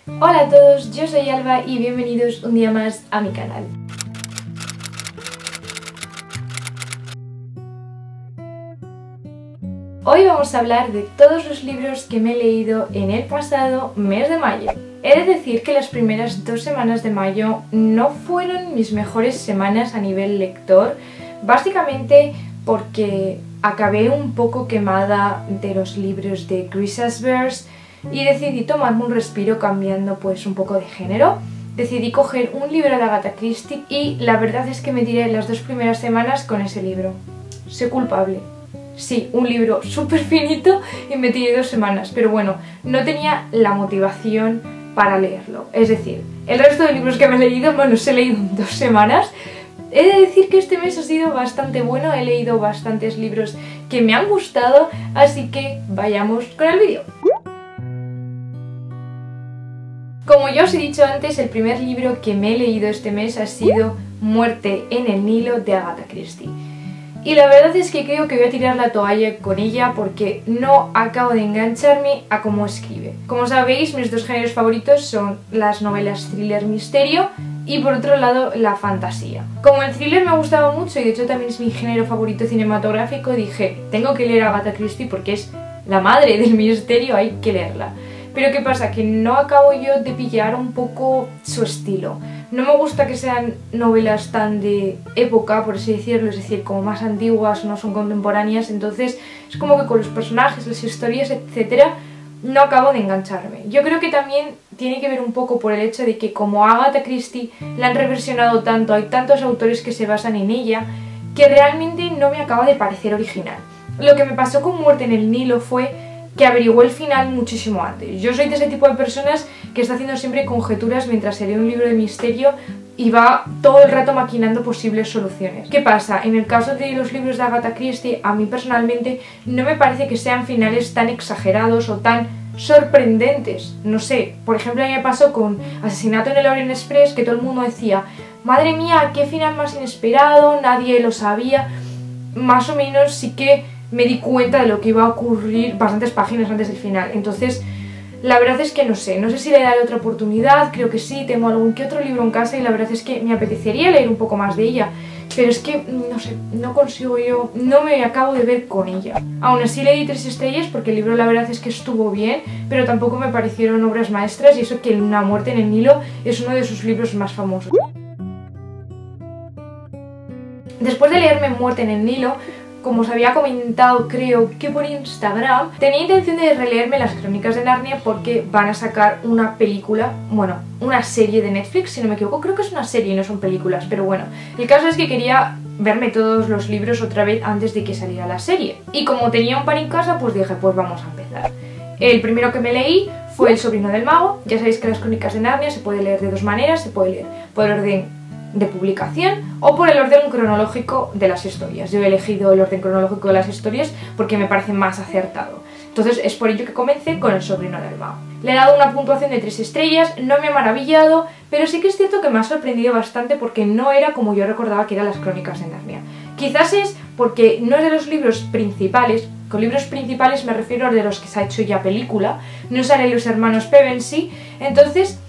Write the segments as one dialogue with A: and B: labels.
A: Hola a todos, yo soy Alba y bienvenidos un día más a mi canal. Hoy vamos a hablar de todos los libros que me he leído en el pasado mes de mayo. He de decir que las primeras 2 semanas de mayo no fueron mis mejores semanas a nivel lector, básicamente porque acabé un poco quemada de los libros de Chris Asbers y decidí tomarme un respiro cambiando pues un poco de género. Decidí coger un libro de Agatha Christie y la verdad es que me tiré las 2 primeras semanas con ese libro. Soy culpable. Sí, un libro súper finito y me tiré 2 semanas, pero bueno, no tenía la motivación para leerlo. Es decir, el resto de libros que me he leído me los he leído en 2 semanas. He de decir que este mes ha sido bastante bueno, he leído bastantes libros que me han gustado, así que vayamos con el vídeo. Como ya os he dicho antes, el primer libro que me he leído este mes ha sido Muerte en el Nilo de Agatha Christie. Y la verdad es que creo que voy a tirar la toalla con ella porque no acabo de engancharme a cómo escribe. Como sabéis, mis 2 géneros favoritos son las novelas thriller misterio y por otro lado la fantasía. Como el thriller me gustaba mucho y de hecho también es mi género favorito cinematográfico, dije, tengo que leer a Agatha Christie porque es la madre del misterio, hay que leerla. Pero ¿qué pasa? Que no acabo yo de pillar un poco su estilo. No me gusta que sean novelas tan de época, por así decirlo, es decir, como más antiguas, no son contemporáneas, entonces es como que con los personajes, las historias, etcétera, no acabo de engancharme. Yo creo que también tiene que ver un poco por el hecho de que como a Agatha Christie la han reversionado tanto, hay tantos autores que se basan en ella, que realmente no me acaba de parecer original. Lo que me pasó con Muerte en el Nilo fue que averiguó el final muchísimo antes. Yo soy de ese tipo de personas que está haciendo siempre conjeturas mientras se lee un libro de misterio y va todo el rato maquinando posibles soluciones. ¿Qué pasa? En el caso de los libros de Agatha Christie, a mí personalmente no me parece que sean finales tan exagerados o tan sorprendentes. No sé, por ejemplo a mí me pasó con Asesinato en el Orient Express, que todo el mundo decía, madre mía, qué final más inesperado, nadie lo sabía. Más o menos sí que me di cuenta de lo que iba a ocurrir bastantes páginas antes del final. Entonces, la verdad es que no sé si le daré otra oportunidad, creo que sí, tengo algún que otro libro en casa y la verdad es que me apetecería leer un poco más de ella, pero es que, no sé, no consigo yo, no me acabo de ver con ella. Aún así le di 3 estrellas porque el libro la verdad es que estuvo bien, pero tampoco me parecieron obras maestras y eso que Una muerte en el Nilo es uno de sus libros más famosos. Después de leerme Muerte en el Nilo, como os había comentado creo que por Instagram, tenía intención de releerme las Crónicas de Narnia porque van a sacar una película, bueno, una serie de Netflix, si no me equivoco, creo que es una serie y no son películas, pero bueno, el caso es que quería verme todos los libros otra vez antes de que saliera la serie. Y como tenía un par en casa, pues dije, pues vamos a empezar. El primero que me leí fue El sobrino del mago. Ya sabéis que las Crónicas de Narnia se puede leer de 2 maneras, se puede leer por el orden de publicación o por el orden cronológico de las historias. Yo he elegido el orden cronológico de las historias porque me parece más acertado. Entonces es por ello que comencé con El sobrino del mago. Le he dado una puntuación de 3 estrellas, no me ha maravillado, pero sí que es cierto que me ha sorprendido bastante porque no era como yo recordaba que eran las Crónicas de Narnia. Quizás es porque no es de los libros principales, con libros principales me refiero a de los que se ha hecho ya película, no salen los hermanos Pevensey, entonces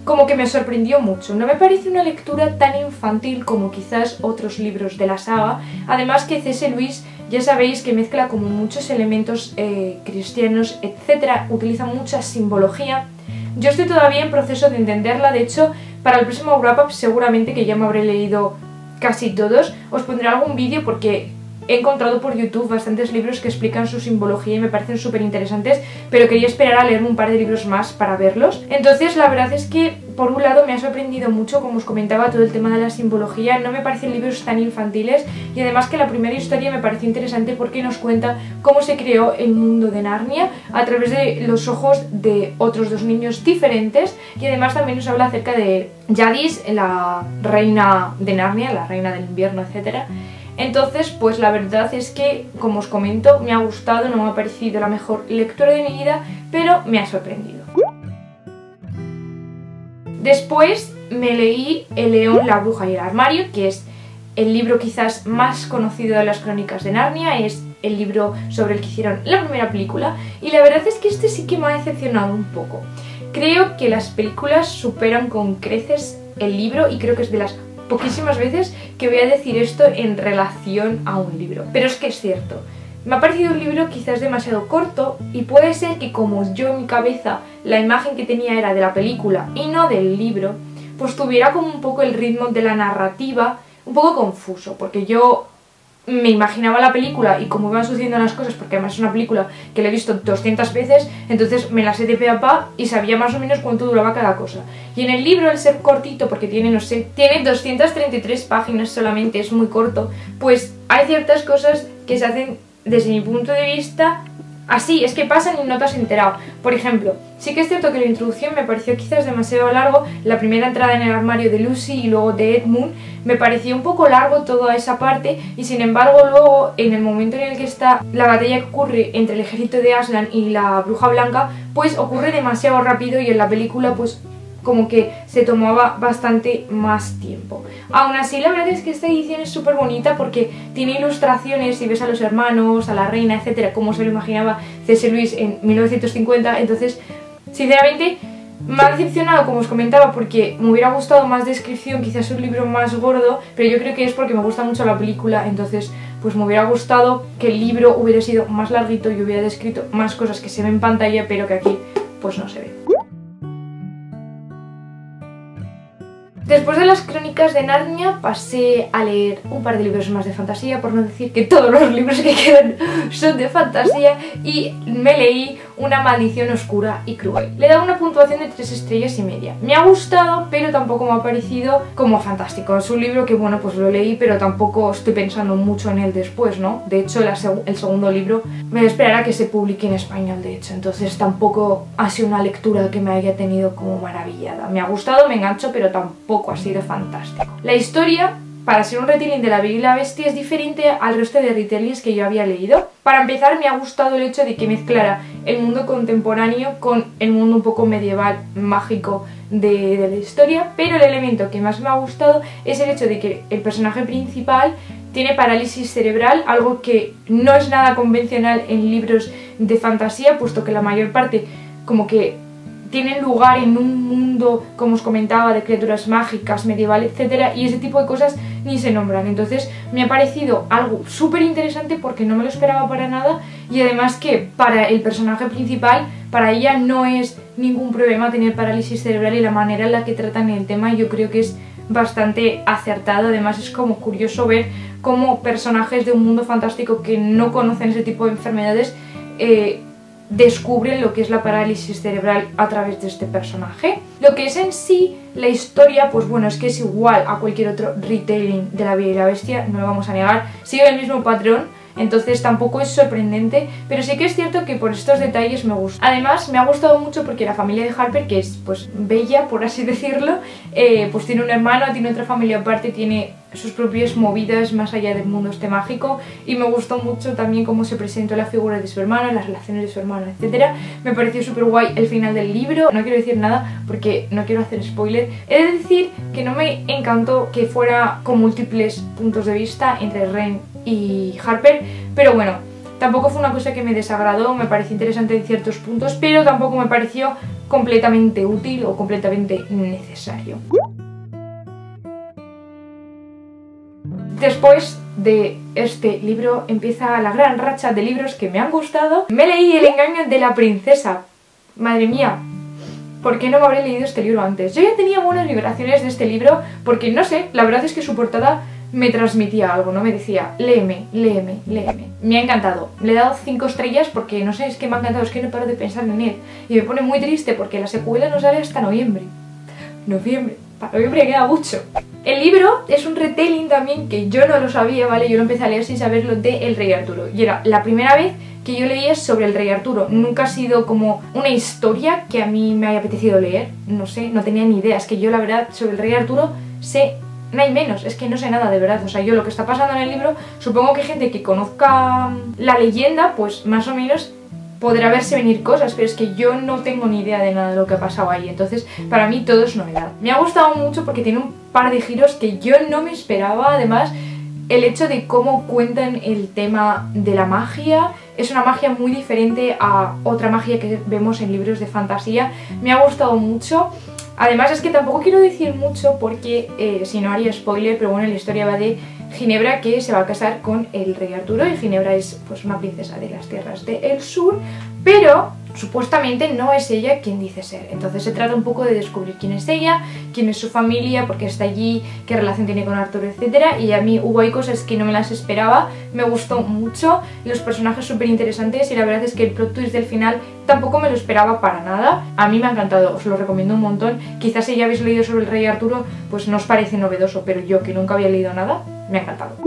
A: como que me sorprendió mucho. No me parece una lectura tan infantil como quizás otros libros de la saga, además que C.S. Lewis ya sabéis que mezcla como muchos elementos cristianos, etc., utiliza mucha simbología. Yo estoy todavía en proceso de entenderla, de hecho para el próximo wrap-up seguramente que ya me habré leído casi todos, os pondré algún vídeo porque he encontrado por YouTube bastantes libros que explican su simbología y me parecen súper interesantes, pero quería esperar a leerme un par de libros más para verlos. Entonces la verdad es que por un lado me ha sorprendido mucho, como os comentaba, todo el tema de la simbología, no me parecen libros tan infantiles y además que la primera historia me pareció interesante porque nos cuenta cómo se creó el mundo de Narnia a través de los ojos de otros 2 niños diferentes y además también nos habla acerca de Jadis, la reina de Narnia, la reina del invierno, etc. Entonces, pues la verdad es que, como os comento, me ha gustado, no me ha parecido la mejor lectura de mi vida, pero me ha sorprendido. Después me leí El león, la bruja y el armario, que es el libro quizás más conocido de las Crónicas de Narnia, es el libro sobre el que hicieron la primera película, y la verdad es que este sí que me ha decepcionado un poco. Creo que las películas superan con creces el libro y creo que es de las poquísimas veces que voy a decir esto en relación a un libro. Pero es que es cierto. Me ha parecido un libro quizás demasiado corto y puede ser que como yo en mi cabeza la imagen que tenía era de la película y no del libro, pues tuviera como un poco el ritmo de la narrativa un poco confuso, porque yo me imaginaba la película y como iban sucediendo las cosas, porque además es una película que la he visto 200 veces, entonces me la sé de pe a pa y sabía más o menos cuánto duraba cada cosa. Y en el libro, al ser cortito, porque tiene, no sé, tiene 233 páginas solamente, es muy corto, pues hay ciertas cosas que se hacen desde mi punto de vista así, es que pasan y no te has enterado. Por ejemplo, sí que es cierto que la introducción me pareció quizás demasiado largo, la primera entrada en el armario de Lucy y luego de Edmund, me pareció un poco largo toda esa parte y sin embargo luego en el momento en el que está la batalla que ocurre entre el ejército de Aslan y la Bruja Blanca, pues ocurre demasiado rápido y en la película pues como que se tomaba bastante más tiempo. Aún así, la verdad es que esta edición es súper bonita porque tiene ilustraciones y ves a los hermanos, a la reina, etcétera, como se lo imaginaba C.S. Lewis en 1950. Entonces, sinceramente, me ha decepcionado, como os comentaba, porque me hubiera gustado más descripción, quizás un libro más gordo, pero yo creo que es porque me gusta mucho la película, entonces pues me hubiera gustado que el libro hubiera sido más larguito y hubiera descrito más cosas que se ven en pantalla, pero que aquí pues no se ve. Después de las Crónicas de Narnia pasé a leer un par de libros más de fantasía, por no decir que todos los libros que quedan son de fantasía, y me leí Una maldición oscura y cruel. Le he dado una puntuación de 3 estrellas y media. Me ha gustado, pero tampoco me ha parecido como fantástico. Es un libro que, bueno, pues lo leí, pero tampoco estoy pensando mucho en él después, ¿no? De hecho, el segundo libro me voy a esperar a que se publique en español, de hecho. Entonces tampoco ha sido una lectura que me haya tenido como maravillada. Me ha gustado, me engancho, pero tampoco ha sido fantástico. La historia, para ser un retelling de La Bella y la Bestia, es diferente al resto de retellings que yo había leído. Para empezar, me ha gustado el hecho de que mezclara el mundo contemporáneo con el mundo un poco medieval, mágico de la historia, pero el elemento que más me ha gustado es el hecho de que el personaje principal tiene parálisis cerebral, algo que no es nada convencional en libros de fantasía, puesto que la mayor parte como que tienen lugar en un mundo, como os comentaba, de criaturas mágicas, medieval, etcétera, y ese tipo de cosas ni se nombran. Entonces me ha parecido algo súper interesante porque no me lo esperaba para nada, y además que para el personaje principal, para ella no es ningún problema tener parálisis cerebral, y la manera en la que tratan el tema yo creo que es bastante acertado. Además es como curioso ver cómo personajes de un mundo fantástico que no conocen ese tipo de enfermedades descubren lo que es la parálisis cerebral a través de este personaje. Lo que es en sí la historia, pues bueno, es que es igual a cualquier otro retelling de La Bella y la Bestia, no lo vamos a negar, sigue el mismo patrón, entonces tampoco es sorprendente, pero sí que es cierto que por estos detalles me gusta. Además me ha gustado mucho porque la familia de Harper, que es pues bella por así decirlo, pues tiene un hermano, tiene otra familia aparte, tiene sus propias movidas más allá del mundo este mágico, y me gustó mucho también cómo se presentó la figura de su hermano, las relaciones de su hermano, etcétera. Me pareció súper guay el final del libro. No quiero decir nada porque no quiero hacer spoiler. He de decir que no me encantó que fuera con múltiples puntos de vista entre Ren y Harper, pero bueno, tampoco fue una cosa que me desagradó, me pareció interesante en ciertos puntos, pero tampoco me pareció completamente útil o completamente necesario. Después de este libro empieza la gran racha de libros que me han gustado. Me leí El engaño de la princesa. Madre mía, ¿por qué no me habré leído este libro antes? Yo ya tenía buenas vibraciones de este libro porque, no sé, la verdad es que su portada me transmitía algo, ¿no? Me decía, léeme, léeme, léeme. Me ha encantado. Le he dado 5 estrellas porque, no sé, es que me ha encantado, es que no paro de pensar en él. Y me pone muy triste porque la secuela no sale hasta noviembre. Para noviembre queda mucho. El libro es un retelling también que yo no lo sabía, ¿vale? Yo lo empecé a leer sin saberlo, de El Rey Arturo. Y era la primera vez que yo leía sobre el Rey Arturo. Nunca ha sido como una historia que a mí me haya apetecido leer. No sé, no tenía ni idea. Es que yo la verdad sobre el Rey Arturo sé, no hay menos, es que no sé nada de verdad. O sea, yo lo que está pasando en el libro, supongo que gente que conozca la leyenda, pues más o menos podrá verse venir cosas, pero es que yo no tengo ni idea de nada de lo que ha pasado ahí, entonces para mí todo es novedad. Me ha gustado mucho porque tiene un par de giros que yo no me esperaba. Además, el hecho de cómo cuentan el tema de la magia, es una magia muy diferente a otra magia que vemos en libros de fantasía. Me ha gustado mucho. Además es que tampoco quiero decir mucho porque si no haría spoiler, pero bueno, la historia va de Ginebra, que se va a casar con el rey Arturo, y Ginebra es pues una princesa de las tierras del sur, pero supuestamente no es ella quien dice ser. Entonces se trata un poco de descubrir quién es ella, quién es su familia, por qué está allí, qué relación tiene con Arturo, etc. Y a mí hay cosas que no me las esperaba, me gustó mucho, los personajes súper interesantes, y la verdad es que el plot twist del final tampoco me lo esperaba para nada. A mí me ha encantado, os lo recomiendo un montón. Quizás si ya habéis leído sobre el rey Arturo, pues no os parece novedoso, pero yo que nunca había leído nada, me ha encantado.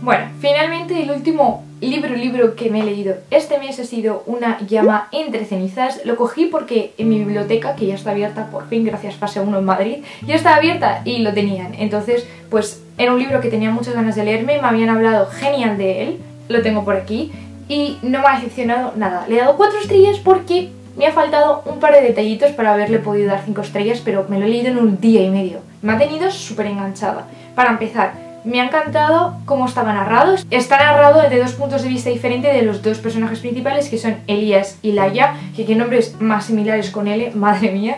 A: Bueno, finalmente el último libro que me he leído este mes ha sido Una llama entre cenizas. Lo cogí porque en mi biblioteca, que ya está abierta por fin, gracias Fase 1 en Madrid, ya estaba abierta y lo tenían. Entonces, pues era un libro que tenía muchas ganas de leerme, me habían hablado genial de él, lo tengo por aquí, y no me ha decepcionado nada. Le he dado 4 estrellas porque me ha faltado un par de detallitos para haberle podido dar 5 estrellas, pero me lo he leído en un día y medio. Me ha tenido súper enganchada. Para empezar, me ha encantado cómo estaba narrado. Está narrado desde dos puntos de vista diferentes de los dos personajes principales, que son Elías y Laia, que tienen nombres más similares con L, madre mía.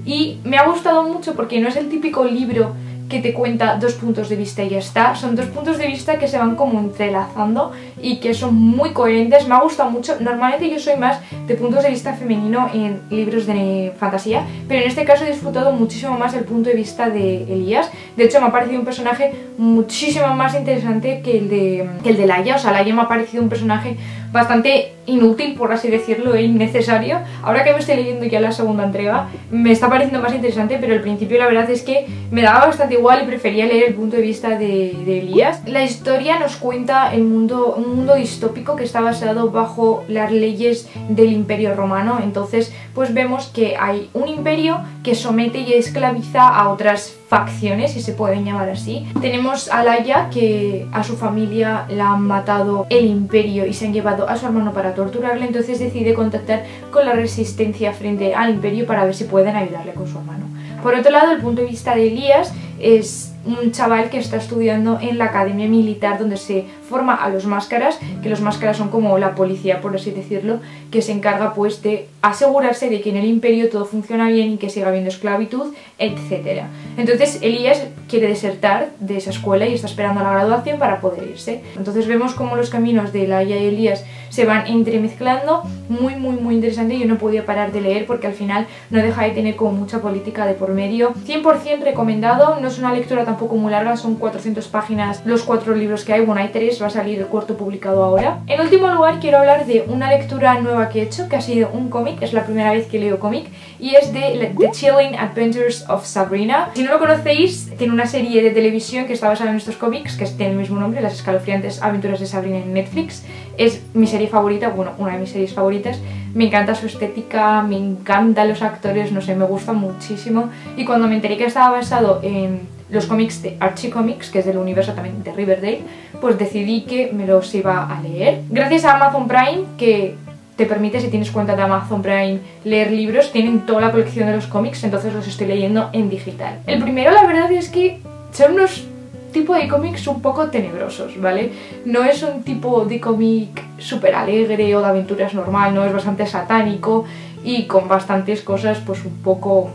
A: Y me ha gustado mucho porque no es el típico libro que te cuenta dos puntos de vista y ya está. Son dos puntos de vista que se van como entrelazando y que son muy coherentes. Me ha gustado mucho. Normalmente yo soy más de puntos de vista femenino en libros de fantasía, pero en este caso he disfrutado muchísimo más el punto de vista de Elías. De hecho me ha parecido un personaje muchísimo más interesante que el de Laia. O sea, Laia me ha parecido un personaje bastante inútil, por así decirlo, e innecesario. Ahora que me estoy leyendo ya la segunda entrega, me está pareciendo más interesante, pero al principio la verdad es que me daba bastante igual y prefería leer el punto de vista de Elías. La historia nos cuenta un mundo distópico que está basado bajo las leyes del Imperio Romano. Entonces pues vemos que hay un imperio que somete y esclaviza a otras facciones, si se pueden llamar así. Tenemos a Laia, que a su familia la han matado el imperio y se han llevado a su hermano para torturarle, entonces decide contactar con la resistencia frente al imperio para ver si pueden ayudarle con su hermano. Por otro lado, el punto de vista de Elías es un chaval que está estudiando en la academia militar donde se forma a los máscaras, que los máscaras son como la policía, por así decirlo, que se encarga pues de asegurarse de que en el imperio todo funciona bien y que siga habiendo esclavitud, etc. Entonces Elías quiere desertar de esa escuela y está esperando a la graduación para poder irse. Entonces vemos cómo los caminos de Laia y Elías se van entremezclando, muy interesante. Yo no podía parar de leer porque al final no deja de tener como mucha política de por medio. 100% recomendado, no es una lectura tampoco muy larga, son 400 páginas los 4 libros que hay, bueno hay 3, va a salir el cuarto publicado ahora. En último lugar quiero hablar de una lectura nueva que he hecho, que ha sido un cómic, es la primera vez que leo cómic, y es de The Chilling Adventures of Sabrina. Si no lo conocéis, tiene una serie de televisión que está basada en estos cómics, que tiene el mismo nombre, Las escalofriantes aventuras de Sabrina en Netflix. Es mi serie favorita, bueno, una de mis series favoritas. Me encanta su estética, me encantan los actores, no sé, me gusta muchísimo. Y cuando me enteré que estaba basado en los cómics de Archie Comics, que es del universo también de Riverdale, pues decidí que me los iba a leer. Gracias a Amazon Prime, que te permite, si tienes cuenta de Amazon Prime, leer libros, tienen toda la colección de los cómics, entonces los estoy leyendo en digital. El primero, la verdad es que son unos tipo de cómics un poco tenebrosos, ¿vale? No es un tipo de cómic súper alegre o de aventuras normal, no, es bastante satánico y con bastantes cosas pues un poco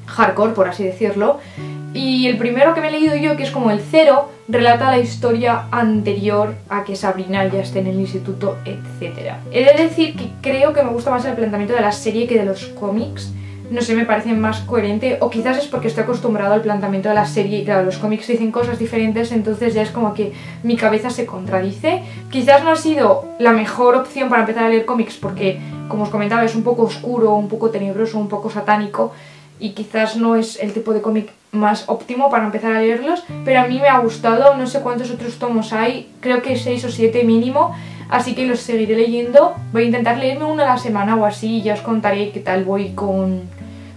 A: hardcore, por así decirlo. Y el primero que me he leído yo, que es como el 0, relata la historia anterior a que Sabrina ya esté en el instituto, etc. He de decir que creo que me gusta más el planteamiento de la serie que de los cómics. No sé, me parece más coherente, o quizás es porque estoy acostumbrado al planteamiento de la serie y claro, los cómics dicen cosas diferentes, entonces ya es como que mi cabeza se contradice. Quizás no ha sido la mejor opción para empezar a leer cómics porque, como os comentaba, es un poco oscuro, un poco tenebroso, un poco satánico y quizás no es el tipo de cómic más óptimo para empezar a leerlos, pero a mí me ha gustado. No sé cuántos otros tomos hay, creo que 6 o 7 mínimo, así que los seguiré leyendo. Voy a intentar leerme uno a la semana o así y ya os contaré qué tal voy con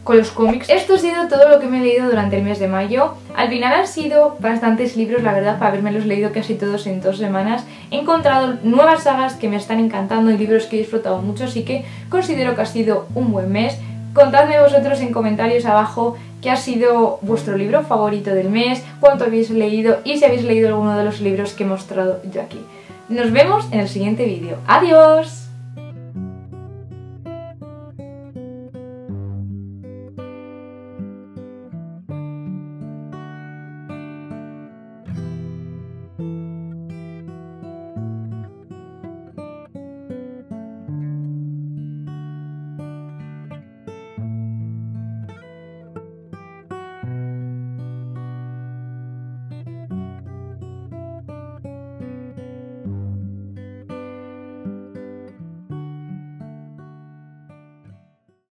A: los cómics. Esto ha sido todo lo que me he leído durante el mes de mayo. Al final han sido bastantes libros, la verdad, para haberme los leído casi todos en 2 semanas. He encontrado nuevas sagas que me están encantando y libros que he disfrutado mucho, así que considero que ha sido un buen mes. Contadme vosotros en comentarios abajo qué ha sido vuestro libro favorito del mes, cuánto habéis leído y si habéis leído alguno de los libros que he mostrado yo aquí. Nos vemos en el siguiente vídeo. ¡Adiós!